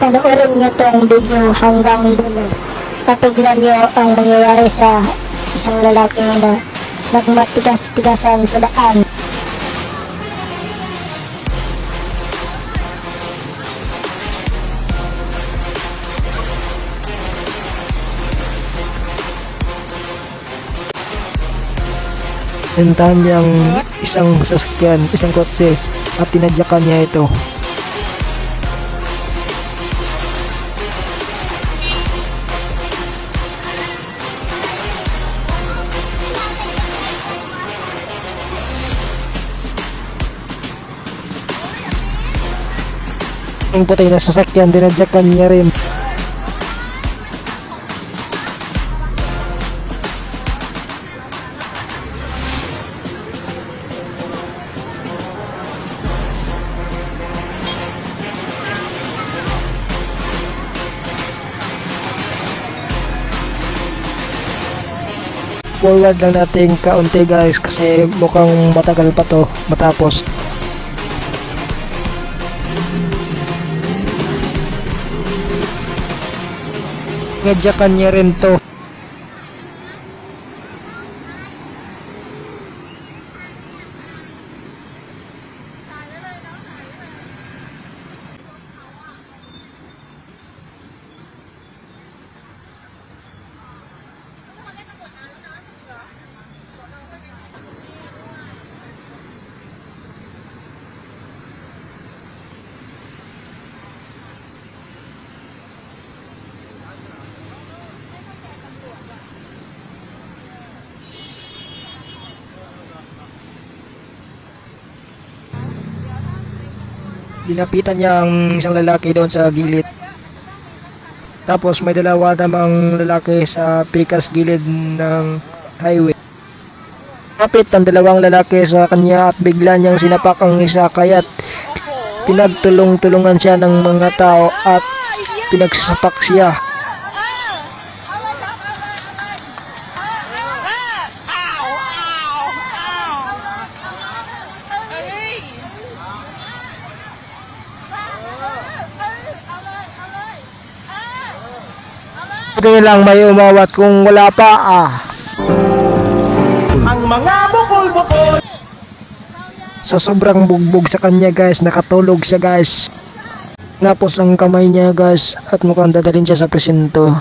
Panoorin niyo tong video hanggang dulo. Katignan niyo ang nangyayari sa isang lalaki na nagmatigas-tigasan sa daan. Pinuntahan niya ang isang sasakyan, isang kotse at tinadyakan niya ito. Ang patay na sasakyan, tinadyakan niya rin. Forward lang natin kaunti guys kasi mukhang matagal pa to matapos. Ngadyakan niya rin to. Dinapitan niya ang isang lalaki doon sa gilid. Tapos may dalawa namang lalaki sa pikas gilid ng highway. Kapit ang dalawang lalaki sa kanya at bigla niyang sinapak ang isa kaya't pinagtulong-tulungan siya ng mga tao at pinagsapak siya. Buti lang may umawat kung wala pa Ang mga bukol-bukol. Sa sobrang bugbog sa kanya guys, nakatulog siya guys. Tapos ang kamay niya guys at mukhang dadalhin siya sa presinto.